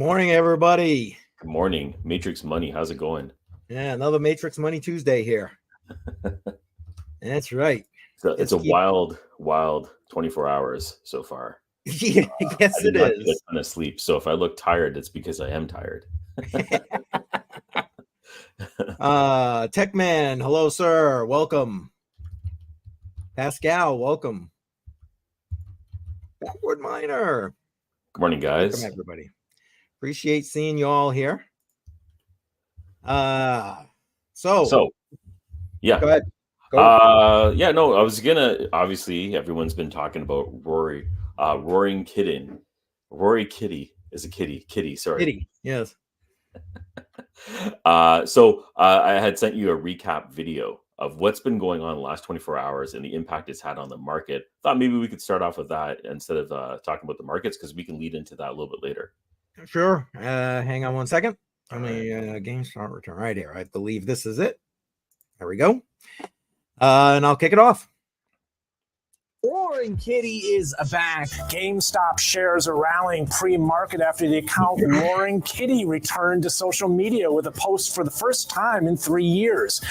morning, everybody. Good morning. Matrix Money. How's it going? Yeah, another Matrix Money Tuesday here. That's right. So it's a wild 24 hours so far. Yeah, yes, it is. I did not get a ton of sleep. So if I look tired, it's because I am tired. Techman, hello, sir. Welcome. Pascal, welcome. Backward Miner. Good morning, guys. Welcome, everybody. Appreciate seeing you all here. So yeah. Go ahead. I was gonna, obviously everyone's been talking about Roaring Kitten. Rory Kitty is a kitty, sorry. Kitty, yes. I had sent you a recap video of what's been going on in the last 24 hours and the impact it's had on the market. Thought maybe we could start off with that instead of talking about the markets, because we can lead into that a little bit later. Sure. Hang on one second. How many GameStop return right here? I believe this is it. There we go. And I'll kick it off. Roaring Kitty is back. GameStop shares are rallying pre-market after the account Roaring Kitty returned to social media with a post for the first time in 3 years.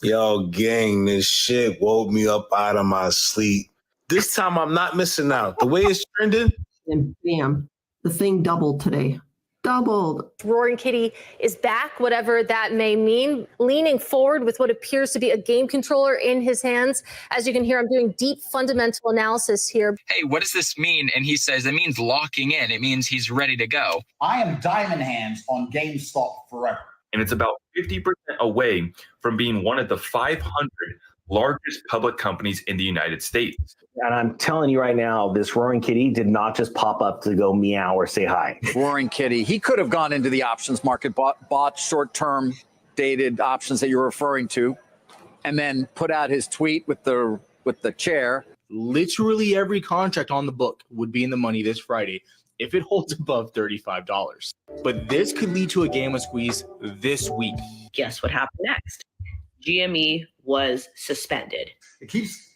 Yo, gang, this shit woke me up out of my sleep. This time I'm not missing out. The way it's trending. And bam, the thing doubled today. Doubled. Roaring Kitty is back, whatever that may mean, leaning forward with what appears to be a game controller in his hands. As you can hear, I'm doing deep fundamental analysis here. Hey, what does this mean? And he says it means locking in. It means he's ready to go. I am diamond hands on GameStop forever. And it's about 50% away from being one of the 500 largest public companies in the United States. And I'm telling you right now, this Roaring Kitty did not just pop up to go meow or say hi. Roaring Kitty, he could have gone into the options market, bought short-term dated options that you're referring to, and then put out his tweet with the chair. Literally every contract on the book would be in the money this Friday if it holds above $35. But this could lead to a game of squeeze this week. Guess what happened next? GME was suspended. It keeps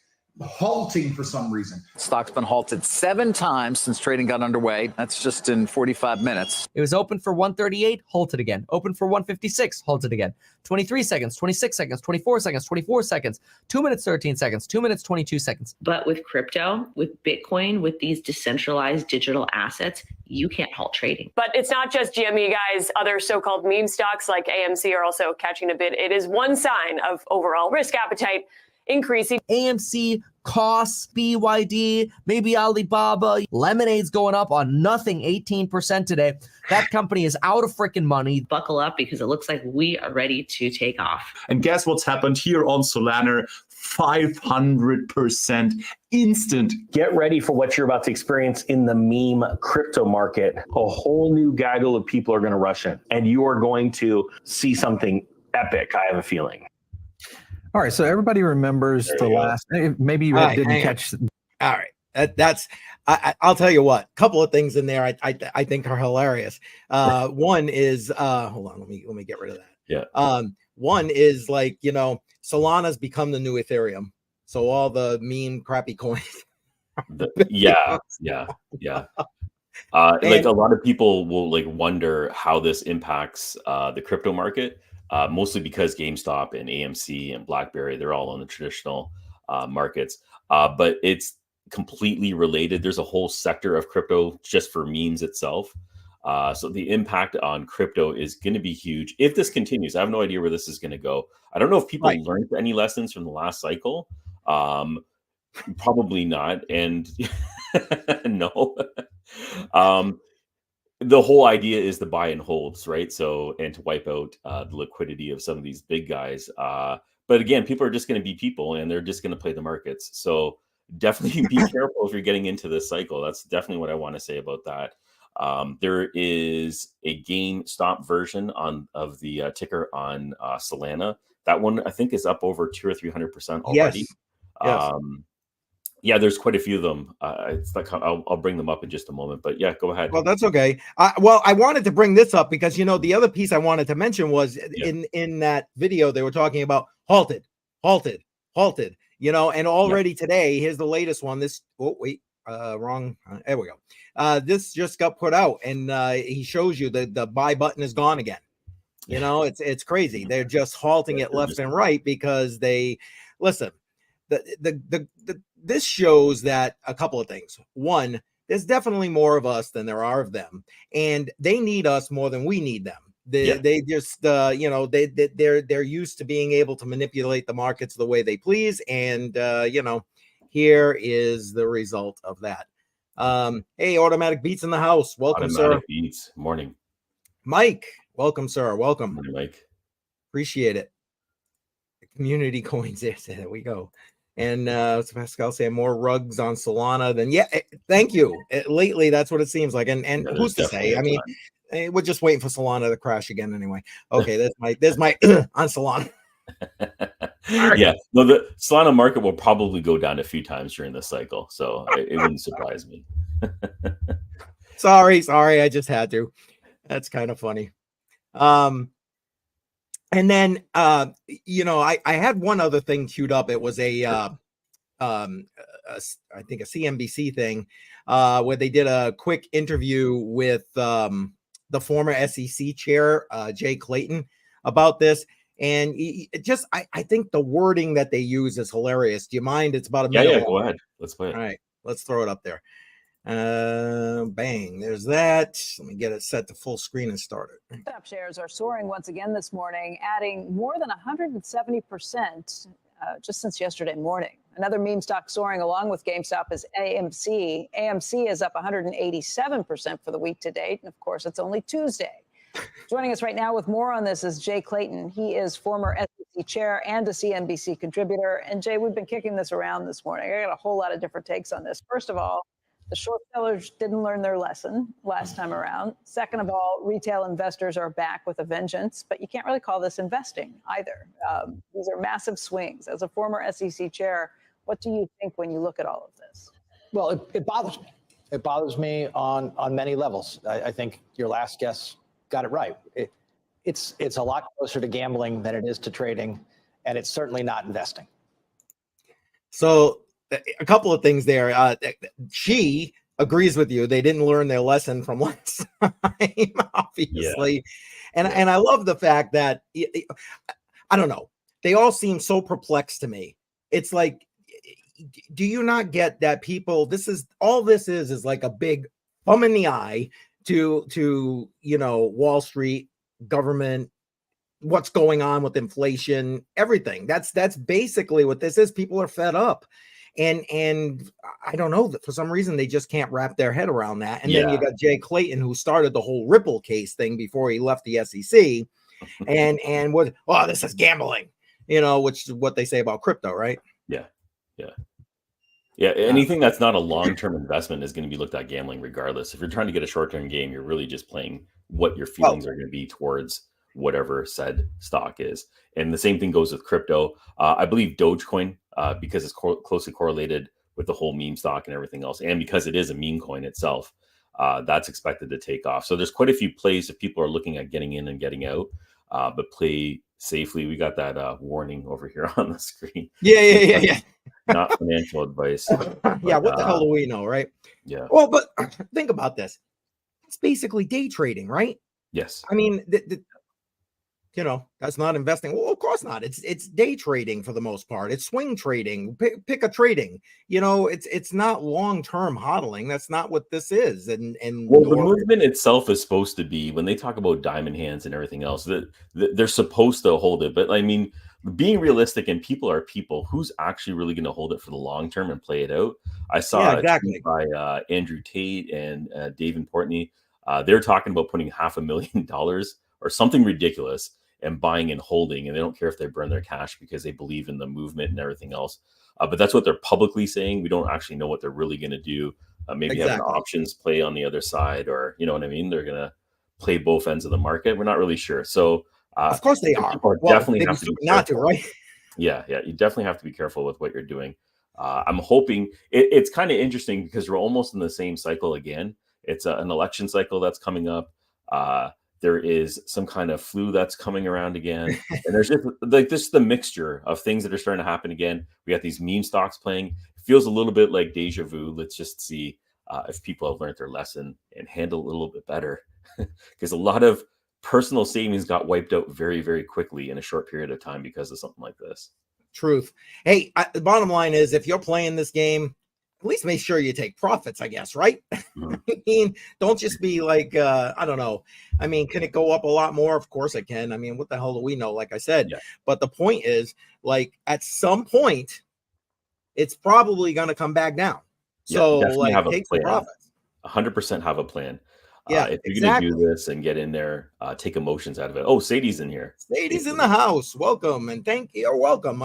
halting for some reason. Stock's been halted 7 times since trading got underway. That's just in 45 minutes. It was open for 138, halted again. Open for 156, halted again. 23 seconds, 26 seconds, 24 seconds, 24 seconds, 2 minutes, 13 seconds, 2 minutes, 22 seconds. But with crypto, with Bitcoin, with these decentralized digital assets, you can't halt trading. But it's not just GME, guys. Other so-called meme stocks like AMC are also catching a bit. It is one sign of overall risk appetite increasing. AMC, costs, BYD, maybe Alibaba. Lemonade's going up on nothing, 18% today. That company is out of freaking money. Buckle up, because it looks like we are ready to take off. And guess what's happened here on Solana? 500% instant. Get ready for what you're about to experience in the meme crypto market. A whole new gaggle of people are going to rush in, and you are going to see something epic, I have a feeling. All right, so everybody remembers the last. Maybe you didn't catch. All right, that's. I'll tell you what. A couple of things in there I think are hilarious. One is hold on, let me get rid of that. Yeah. One is like, Solana's become the new Ethereum. So all the meme crappy coins. Yeah. Like a lot of people will wonder how this impacts the crypto market. Mostly because GameStop and AMC and BlackBerry, they're all on the traditional markets. But it's completely related. There's a whole sector of crypto just for memes itself. So the impact on crypto is going to be huge if this continues. I have no idea where this is going to go. I don't know if people learned any lessons from the last cycle. Probably not. And no. The whole idea is the buy and holds, right? So, and to wipe out the liquidity of some of these big guys. But again, people are just going to be people, and they're just going to play the markets. So definitely be careful if you're getting into this cycle. That's definitely what I want to say about that. There is a GameStop version of the ticker on Solana. That one I think is up over 200 or 300% already. Yes. Yeah, there's quite a few of them. It's like I'll bring them up in just a moment, but yeah, go ahead. Well, that's okay. Well, I wanted to bring this up because the other piece I wanted to mention was in that video they were talking about halted. And already today, here's the latest one. wrong. There we go. This just got put out, and he shows you the buy button is gone again. You know, it's crazy. They're just halting it left and right because they listen. This shows that a couple of things. One, there's definitely more of us than there are of them, and they need us more than we need them. They just you know, they're used to being able to manipulate the markets the way they please, and you know, here is the result of that. Hey, Automatic Beats in the house. Welcome, Automatic sir. Beats. Morning. Mike, welcome, sir. Welcome. Morning, Mike. Appreciate it. Community coins. Yes, there we go. And Pascal saying more rugs on Solana than thank you. Lately, that's what it seems like. And who's to say? I mean, we're just waiting for Solana to crash again anyway. Okay, there's my on Solana. Yeah, no, the Solana market will probably go down a few times during this cycle, so it wouldn't surprise me. Sorry, I just had to. That's kind of funny. And then you know, I had one other thing queued up. It was I think a CNBC thing where they did a quick interview with the former SEC chair, Jay Clayton, about this. And I think the wording that they use is hilarious. Do you mind? It's about a minute. Yeah, go ahead. Let's play it. All right, let's throw it up there. Bang, there's that. Let me get it set to full screen and start it. GameStop shares are soaring once again this morning, adding more than 170% just since yesterday morning. Another meme stock soaring along with GameStop is AMC. AMC is up 187% for the week to date, and of course, it's only Tuesday. Joining us right now with more on this is Jay Clayton. He is former SEC chair and a CNBC contributor. And Jay, we've been kicking this around this morning. I got a whole lot of different takes on this. First of all, the short sellers didn't learn their lesson last time around. Second of all, retail investors are back with a vengeance, but you can't really call this investing either. These are massive swings. As a former SEC chair, what do you think when you look at all of this? Well, it bothers me. It bothers me on many levels. I think your last guest got it right. It's a lot closer to gambling than it is to trading, and it's certainly not investing. So a couple of things there. She agrees with you. They didn't learn their lesson from last time, obviously. Yeah. And I love the fact that, I don't know, they all seem so perplexed to me. It's like, do you not get that people, this is like a big thumb in the eye to you know, Wall Street, government, what's going on with inflation, everything. That's basically what this is. People are fed up. And I don't know, that for some reason they just can't wrap their head around that. And then you got Jay Clayton, who started the whole Ripple case thing before he left the SEC, and what? Oh, this is gambling, you know, which is what they say about crypto, right? Yeah. Anything that's not a long-term investment is going to be looked at gambling regardless. If you're trying to get a short-term game, you're really just playing what your feelings are going to be towards whatever said stock is. And the same thing goes with crypto. I believe Dogecoin, because it's closely correlated with the whole meme stock and everything else, and because it is a meme coin itself, that's expected to take off. So there's quite a few plays if people are looking at getting in and getting out, but play safely. We got that warning over here on the screen. Yeah. Not financial advice. Yeah, what the hell do we know, right? Yeah. Well, but think about this. It's basically day trading, right? Yes. I mean, you know, that's not investing. Well, of course not. It's day trading for the most part. It's swing trading, pick a trading. You know, it's not long-term hodling. That's not what this is. And well, the movement itself is supposed to be, when they talk about diamond hands and everything else, that they're supposed to hold it. But I mean, being realistic, and people are people, who's actually really going to hold it for the long term and play it out? I saw a tweet by Andrew Tate and Dave and Portney. They're talking about putting $500,000 or something ridiculous and buying and holding, and they don't care if they burn their cash because they believe in the movement and everything else. But that's what they're publicly saying. We don't actually know what they're really going to do. Maybe have an options play on the other side, or you know what I mean? They're going to play both ends of the market. We're not really sure. So of course they are. Well, definitely have to be not to, right? Yeah. You definitely have to be careful with what you're doing. I'm hoping it's kind of interesting because we're almost in the same cycle again. It's an election cycle that's coming up. There is some kind of flu that's coming around again. And there's just like this, the mixture of things that are starting to happen again. We got these meme stocks playing. feels a little bit like deja vu. Let's just see if people have learned their lesson and handle it a little bit better, because a lot of personal savings got wiped out very, very quickly in a short period of time because of something like this. Truth. Hey, the bottom line is, if you're playing this game, at least make sure you take profits, I guess, right? Mm-hmm. I mean, don't just be like, I don't know. I mean, can it go up a lot more? Of course it can. I mean, what the hell do we know? Like I said, but the point is, like, at some point, it's probably going to come back down. So, definitely like, have a take the plan. profits. 100% have a plan. Yeah, if you're exactly. going to do this and get in there, take emotions out of it. Oh, Sadie's in here. Sadie's in the house. Welcome, and thank you. You're welcome.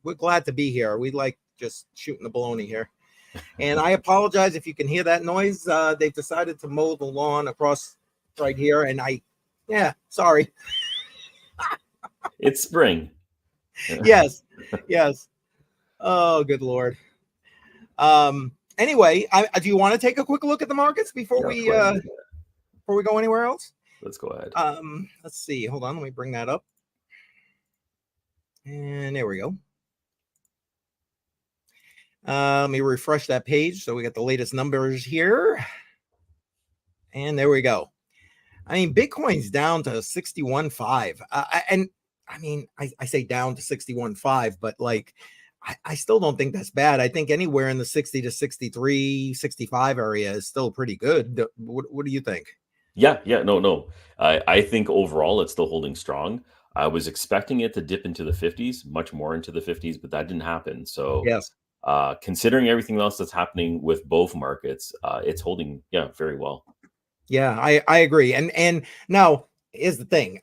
We're glad to be here. We like just shooting the baloney here. And I apologize if you can hear that noise. They've decided to mow the lawn across right here, and sorry. It's spring. Yes. Oh, good Lord. Anyway, do you want to take a quick look at the markets before we go anywhere else? Let's go ahead. Let's see. Hold on. Let me bring that up. And there we go. Let me refresh that page so we got the latest numbers here. And there we go. I mean, Bitcoin's down to 61.5. And I mean, I say down to 61.5, but like, I still don't think that's bad. I think anywhere in the 60 to 63, 65 area is still pretty good. What do you think? No. I think overall it's still holding strong. I was expecting it to dip into the 50s, much more into the 50s, but that didn't happen. So yes. Considering everything else that's happening with both markets, it's holding very well. Yeah, I agree. And now is the thing.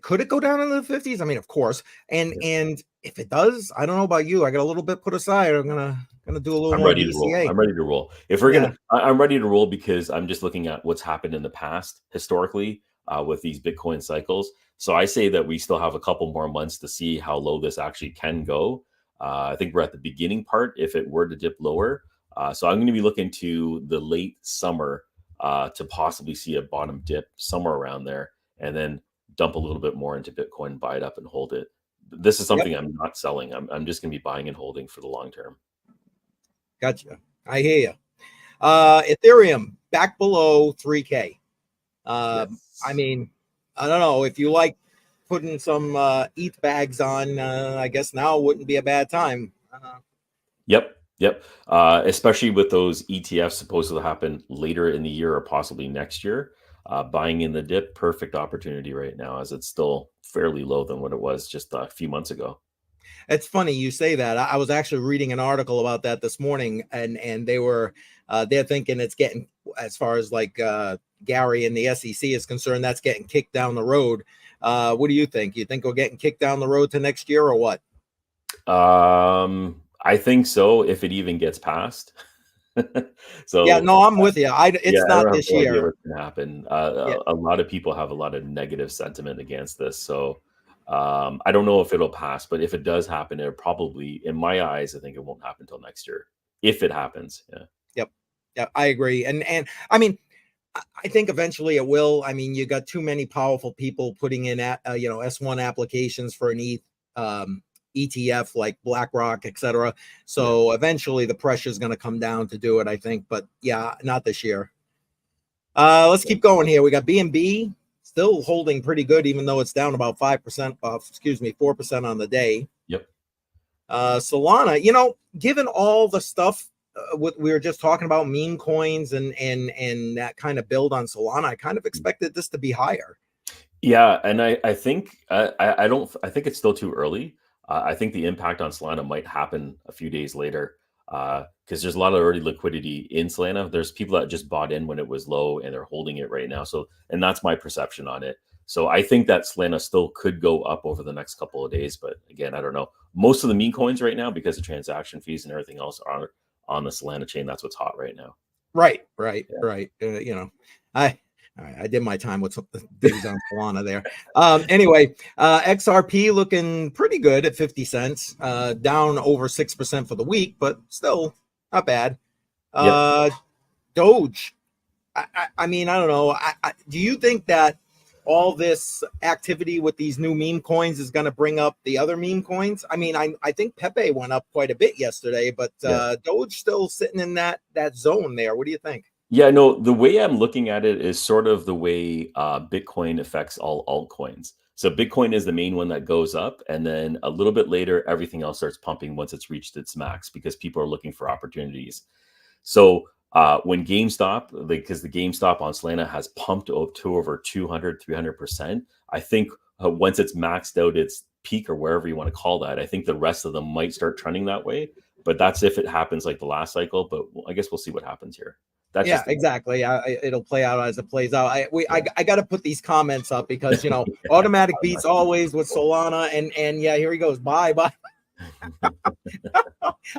Could it go down into the 50s? I mean, of course. And if it does, I don't know about you. I got a little bit put aside. I'm gonna do a little more DCA. I'm ready to roll. If we're I'm ready to roll, because I'm just looking at what's happened in the past historically with these Bitcoin cycles. So I say that we still have a couple more months to see how low this actually can go. I think we're at the beginning part if it were to dip lower. So I'm going to be looking to the late summer to possibly see a bottom dip somewhere around there, and then dump a little bit more into Bitcoin, buy it up and hold it. This is something I'm not selling. I'm just going to be buying and holding for the long term. Gotcha. I hear you. Ethereum back below 3K. I mean, I don't know if you like putting some ETH bags on. I guess now wouldn't be a bad time. Yep. Especially with those ETFs supposed to happen later in the year or possibly next year. Buying in the dip, perfect opportunity right now, as it's still fairly low than what it was just a few months ago. It's funny you say that. I was actually reading an article about that this morning, and they were they're thinking it's getting, as far as like Gary and the SEC is concerned, that's getting kicked down the road. What do you think? You think we're getting kicked down the road to next year or what? I think so, if it even gets passed. So yeah, no, I'm with you. It's not this year. What's going to happen? A lot of people have a lot of negative sentiment against this. So I don't know if it'll pass, but if it does happen, it probably, in my eyes, I think it won't happen until next year, if it happens. Yeah, I agree. And I mean, I think eventually it will. I mean, you got too many powerful people putting in S1 applications for an ETH ETF like BlackRock, etc. So eventually the pressure is going to come down to do it, I think. But yeah, not this year. Let's keep going here. We got BNB still holding pretty good, even though it's down about 4% on the day. Yep. Solana, given all the stuff we were just talking about, meme coins and that kind of build on Solana, I kind of expected this to be higher. Yeah, and I think I think it's still too early. I think the impact on Solana might happen a few days later, because there's a lot of already liquidity in Solana. There's people that just bought in when it was low and they're holding it right now. So, and that's my perception on it. So I think that Solana still could go up over the next couple of days. But again, I don't know. Most of the meme coins right now, because of transaction fees and everything else, are on the Solana chain. That's what's hot right now. Right. I did my time with some things on Solana there. Anyway, XRP looking pretty good at 50 cents, down over 6% for the week, but still not bad. Doge. I mean, I don't know. Do you think that all this activity with these new meme coins is going to bring up the other meme coins. I mean, I think Pepe went up quite a bit yesterday, but Doge still sitting in that zone there. What do you think? Yeah, no, the way I'm looking at it is sort of the way Bitcoin affects all altcoins. So Bitcoin is the main one that goes up, and then a little bit later, everything else starts pumping once it's reached its max because people are looking for opportunities. So when GameStop, because the GameStop on Solana has pumped up to over 200, 300%, I think once it's maxed out its peak or wherever you want to call that, I think the rest of them might start trending that way. But that's if it happens like the last cycle. But I guess we'll see what happens here. That's yeah, exactly. It'll play out as it plays out. I got to put these comments up because, you know, automatic beats always with Solana. And yeah, here he goes. Bye.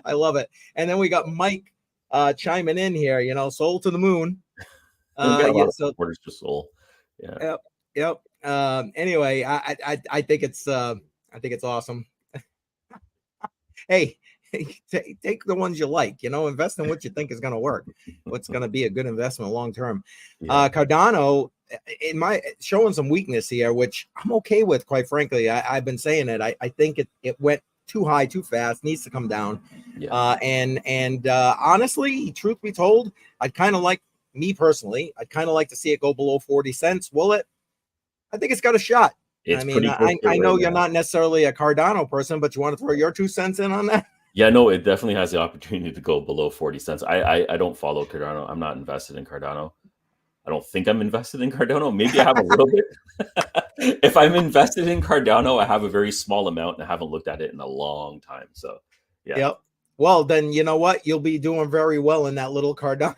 I love it. And then we got Mike chiming in here, you know, soul to the moon. Yeah, so orders to soul. Yeah. Yep. Anyway, I think it's awesome. Hey, take the ones you like, you know, invest in what you think is going to work, what's going to be a good investment long term. Cardano, in my showing some weakness here, which I'm okay with, quite frankly. I've been saying it. I think it went too high too fast, needs to come down. Honestly, truth be told, I'd kind of like, me personally, I'd kind of like to see it go below 40 cents. Will it? I think it's got a shot. I mean, I know you're not necessarily a Cardano person, but you want to throw your 2 cents in on that? Yeah, no, it definitely has the opportunity to go below 40 cents. I don't follow Cardano. I'm not invested in Cardano. I don't think I'm invested in Cardano. Maybe I have a little bit. If I'm invested in Cardano, I have a very small amount and I haven't looked at it in a long time. So, yeah. Yep. Well, then you know what? You'll be doing very well in that little Cardano.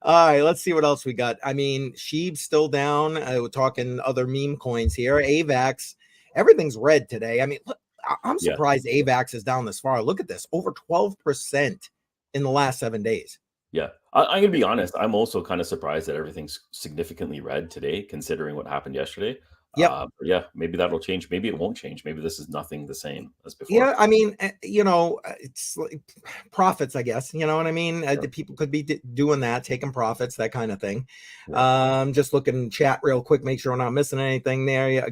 All right, let's see what else we got. I mean, Sheeb's still down. We're talking other meme coins here. AVAX, everything's red today. I mean, look, I'm surprised AVAX is down this far. Look at this, over 12% in the last 7 days. Yeah, I'm going to be honest. I'm also kind of surprised that everything's significantly red today, considering what happened yesterday. Yeah, maybe that'll change. Maybe it won't change. Maybe this is nothing the same as before. Yeah, I mean, you know, it's like profits, I guess. You know what I mean? The people could be doing that, taking profits, that kind of thing. Just looking chat real quick, make sure we're not missing anything there. Yeah,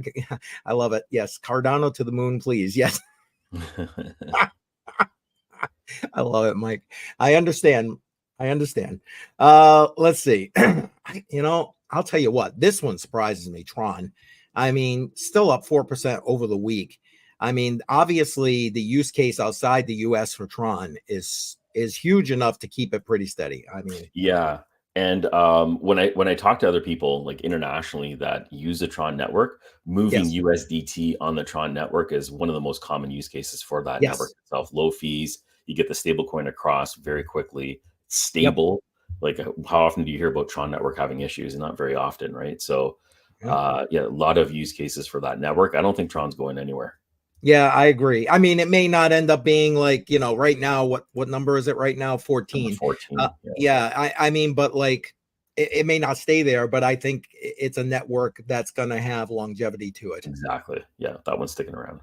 I love it. Yes, Cardano to the moon, please. Yes. I love it, Mike. I understand. Let's see. You know, I'll tell you what, this one surprises me, Tron. I mean, still up 4% over the week. I mean, obviously the use case outside the US for Tron is huge enough to keep it pretty steady. I mean, yeah. And when I talk to other people like internationally that use the Tron network, moving USDT on the Tron network is one of the most common use cases for that network itself. Low fees, you get the stable coin across very quickly, stable. Like, how often do you hear about Tron network having issues? Not very often, right? So a lot of use cases for that network. I don't think Tron's going anywhere. Yeah, I agree. I mean, it may not end up being like, you know, right now, what number is it right now? 14. 14. I mean, but like it may not stay there, but I think it's a network that's going to have longevity to it. Exactly. Yeah, that one's sticking around.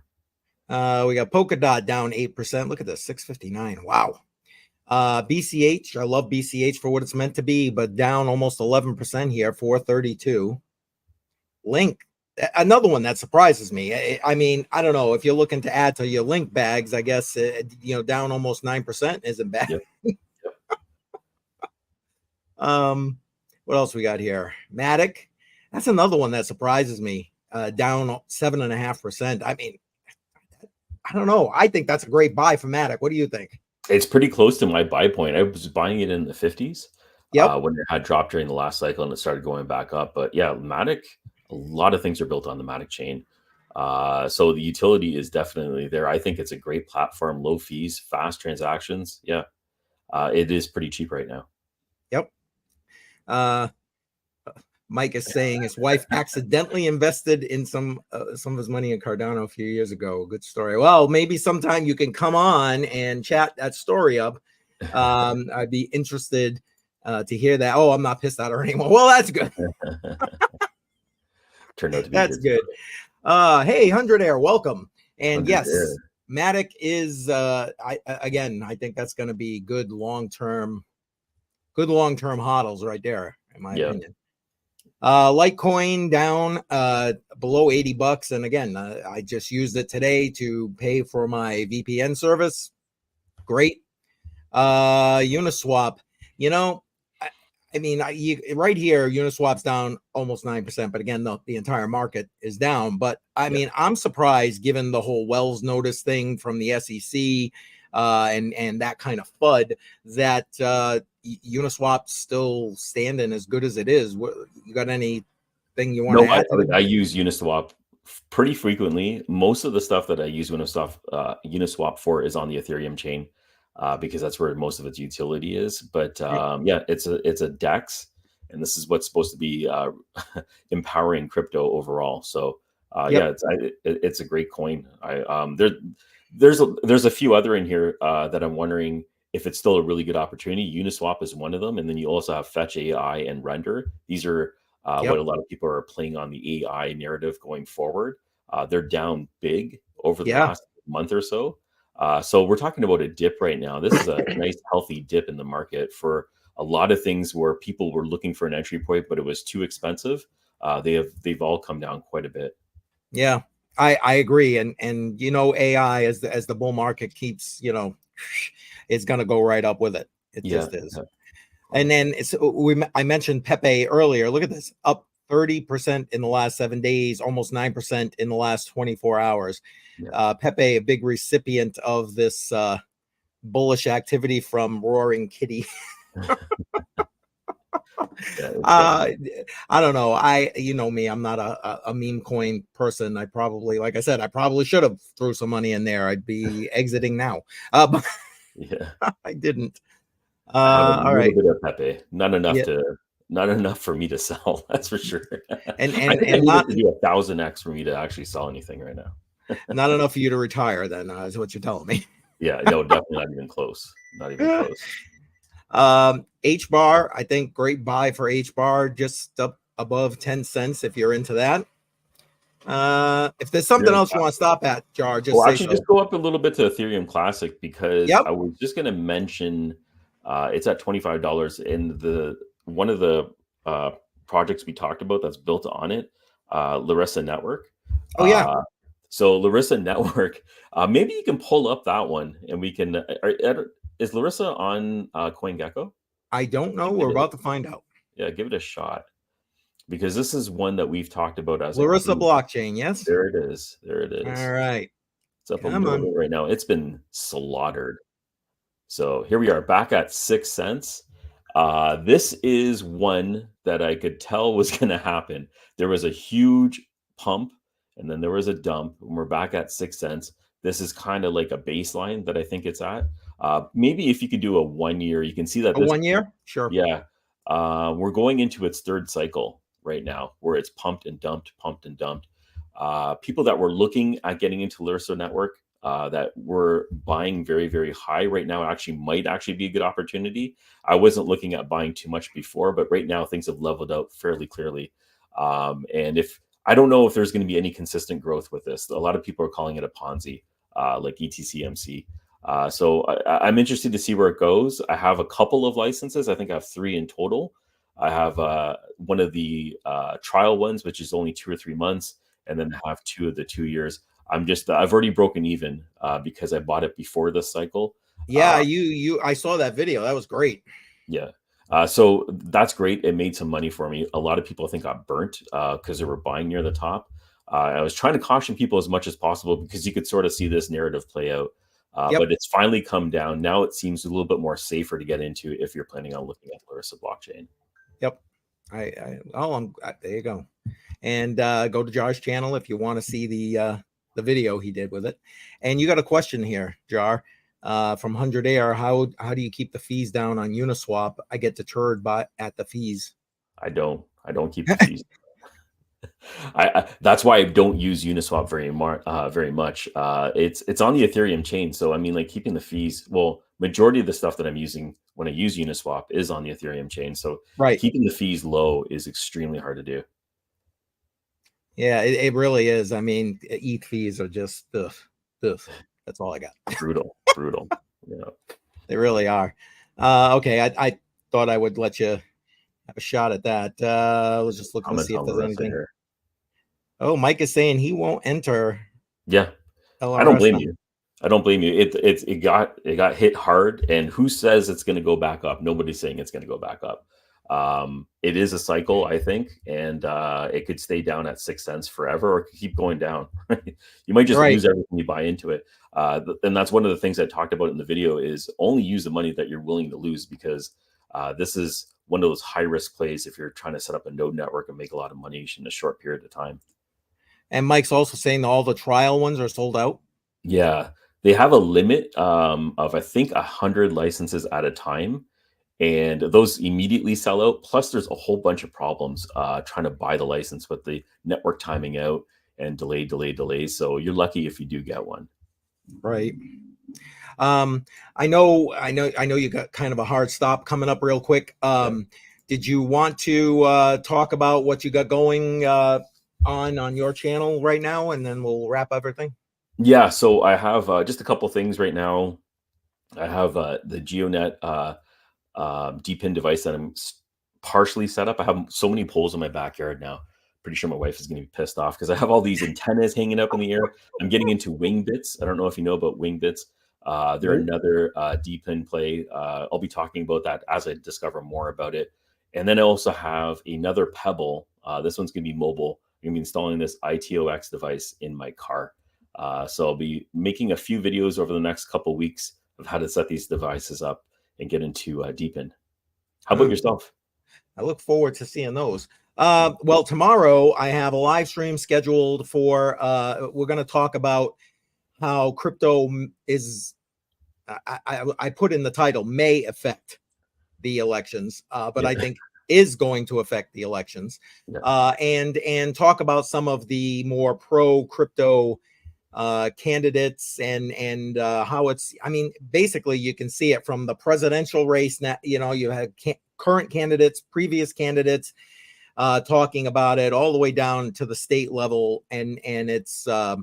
We got Polkadot down 8%. Look at this, 659. Wow. BCH, I love BCH for what it's meant to be, but down almost 11% here, 432. Link, another one that surprises me. I mean, I don't know if you're looking to add to your Link bags. I guess you know, down almost 9% isn't bad. What else we got here? Matic, that's another one that surprises me. Down 7.5%. I mean, I don't know. I think that's a great buy for Matic. What do you think? It's pretty close to my buy point. I was buying it in the 50s. When it had dropped during the last cycle and it started going back up. But yeah, Matic, a lot of things are built on the Matic chain. So the utility is definitely there. I think it's a great platform, low fees, fast transactions. Yeah, it is pretty cheap right now. Yep. Mike is saying his wife accidentally invested in some of his money in Cardano a few years ago. Good story. Well, maybe sometime you can come on and chat that story up. I'd be interested to hear that. Oh, I'm not pissed at her anymore. Well, that's good. Turned out to be good. Hey, 100 Air, welcome. And yes, Matic is I think that's going to be good long-term hodls right there, in my opinion. Litecoin down below $80. And again, I just used it today to pay for my VPN service. Great. Uniswap, you know, I mean, right here, Uniswap's down almost 9%. But again, the entire market is down. But I mean, I'm surprised given the whole Wells notice thing from the SEC and that kind of FUD that Uniswap's still standing as good as it is. You got anything you want to add? I use Uniswap pretty frequently. Most of the stuff that I use Uniswap for is on the Ethereum chain. Because that's where most of its utility is. But yeah, it's a DEX, and this is what's supposed to be empowering crypto overall. So yeah, it's a great coin. There's a few other in here that I'm wondering if it's still a really good opportunity. Uniswap is one of them, and then you also have Fetch AI and Render. These are what a lot of people are playing on the AI narrative going forward. They're down big over the last month or so. So we're talking about a dip right now. This is a nice, healthy dip in the market for a lot of things where people were looking for an entry point, but it was too expensive. They've all come down quite a bit. Yeah, I agree. And you know, AI as the bull market keeps, you know, it's going to go right up with it. It just is. And then I mentioned Pepe earlier. Look at this, up 30% in the last 7 days, almost 9% in the last 24 hours. Pepe, a big recipient of this bullish activity from Roaring Kitty. I don't know. You know me, I'm not a meme coin person. I probably, like I said, I probably should have threw some money in there. I'd be exiting now. But I didn't. All right. Bit of Pepe, not enough for me to sell. That's for sure. And I think I not to do 1,000x for me to actually sell anything right now. Not enough for you to retire, then, is what you're telling me. Yeah, no, definitely not even close. Not even close. H-bar, I think great buy for H-bar, just up above 10 cents if you're into that. If there's something else you want to stop at, Jar, just say so. Just go up a little bit to Ethereum Classic because I was just going to mention it's at $25 in one of the projects we talked about that's built on it, Larissa Network. Oh yeah. So Larissa Network, maybe you can pull up that one and we can. Is Larissa on CoinGecko? I don't know. We're about to find out. Yeah, give it a shot because this is one that we've talked about as Larissa blockchain. Yes, there it is. There it is. All right, it's up a little bit right now. It's been slaughtered. So here we are back at 6 cents. This is one that I could tell was going to happen. There was a huge pump. And then there was a dump, and we're back at 6 cents. This is kind of like a baseline that I think it's at. Maybe if you could do a 1 year, you can see that. 1 year? Sure. Yeah. We're going into its third cycle right now where it's pumped and dumped. People that were looking at getting into Larissa Network that were buying very, very high right now might be a good opportunity. I wasn't looking at buying too much before, but right now things have leveled out fairly clearly. And I don't know if there's going to be any consistent growth with this. A lot of people are calling it a Ponzi, like ETCMC. So I'm interested to see where it goes. I have a couple of licenses. I think I have 3 in total. I have one of the trial ones, which is only 2 or 3 months, and then I have 2 of the 2 years. I've already broken even because I bought it before this cycle. Yeah, I saw that video. That was great. Yeah. So that's great. It made some money for me. A lot of people I think got burnt because they were buying near the top. I was trying to caution people as much as possible because you could sort of see this narrative play out. But it's finally come down. Now it seems a little bit more safer to get into if you're planning on looking at Larissa blockchain. Yep. There you go. And go to Jar's channel if you want to see the video he did with it. And you got a question here, Jar. From 100 Air, how do you keep the fees down on Uniswap? I get deterred at the fees. I don't keep the fees. That's why I don't use Uniswap very much. It's on the Ethereum chain, so I mean, like keeping the fees. Well, majority of the stuff that I'm using when I use Uniswap is on the Ethereum chain, so keeping the fees low is extremely hard to do. Yeah, it really is. I mean, ETH fees are just ugh. That's all I got. Brutal. Yeah, they really are. Okay, I thought I would let you have a shot at that. Let's just look and see if there's anything. Here. Oh, Mike is saying he won't enter. Yeah, LRS I don't blame now. you. I don't blame you. It got hit hard, and who says it's going to go back up? Nobody's saying it's going to go back up. It is a cycle, I think, and it could stay down at 6 cents forever, or keep going down. You might just lose everything you buy into it. And that's one of the things I talked about in the video is only use the money that you're willing to lose, because this is one of those high risk plays if you're trying to set up a node network and make a lot of money in a short period of time. And Mike's also saying that all the trial ones are sold out. Yeah, they have a limit of, I think, 100 licenses at a time. And those immediately sell out. Plus, there's a whole bunch of problems trying to buy the license with the network timing out and delays. So you're lucky if you do get one. Right. I know you got kind of a hard stop coming up real quick. Did you want to talk about what you got going on your channel right now, and then we'll wrap everything? Yeah. So I have just a couple things right now. I have the GeoNet DPIN device that I'm partially set up. I have so many poles in my backyard now. Pretty sure my wife is going to be pissed off because I have all these antennas hanging up in the air. I'm getting into wing bits. I don't know if you know about wing bits. They're another DPIN play. I'll be talking about that as I discover more about it. And then I also have another Pebble. This one's going to be mobile. I'm going to be installing this ITOX device in my car. So I'll be making a few videos over the next couple of weeks of how to set these devices up and get into DPIN. How about yourself? I look forward to seeing those. Well, tomorrow I have a live stream scheduled for, we're going to talk about how crypto is, I put in the title, may affect the elections, but I think is going to affect the elections, and talk about some of the more pro crypto candidates and how it's, I mean, basically you can see it from the presidential race. Now, you know, you have current candidates, previous candidates talking about it, all the way down to the state level. And it's, I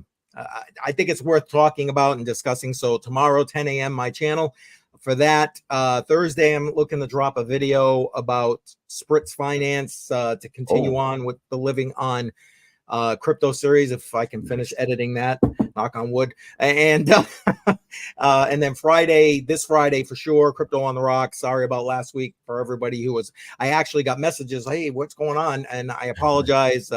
think it's worth talking about and discussing. So tomorrow, 10 a.m., my channel for that. Thursday, I'm looking to drop a video about Spritz Finance to continue on with the Living on crypto series, if I can finish editing that, knock on wood. And then this Friday for sure, Crypto on the Rocks. Sorry about last week for everybody who was, I actually got messages, hey, what's going on? And I apologize.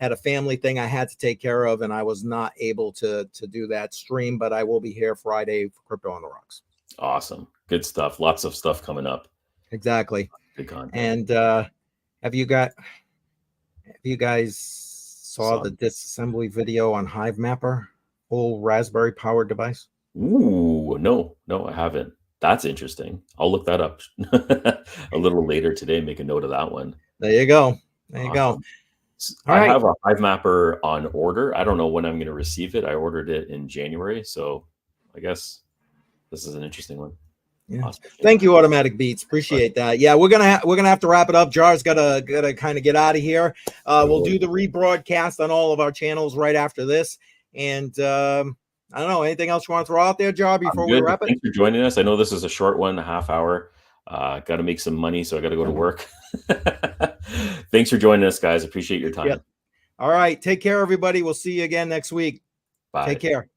Had a family thing I had to take care of, and I was not able to do that stream, but I will be here Friday for Crypto on the Rocks. Awesome. Good stuff. Lots of stuff coming up. Exactly. Good content. And have you guys saw the disassembly video on Hive Mapper, full Raspberry powered device? Ooh, no, I haven't. That's interesting. I'll look that up a little later today. Make a note of that one. There you go. There you go. I have a Hive Mapper on order. I don't know when I'm going to receive it. I ordered it in January, so I guess this is an interesting one. Yeah. Awesome. Thank you, Automatic Beats. Appreciate that. Yeah, we're gonna have to wrap it up. Jar's gotta kind of get out of here. We'll do the rebroadcast on all of our channels right after this. And I don't know, anything else you want to throw out there, Jar, before we wrap it? Thanks for joining us. I know this is a short one, a half hour. Got to make some money, so I got to go to work. Thanks for joining us, guys. Appreciate your time. Yep. All right, take care, everybody. We'll see you again next week. Bye. Take care.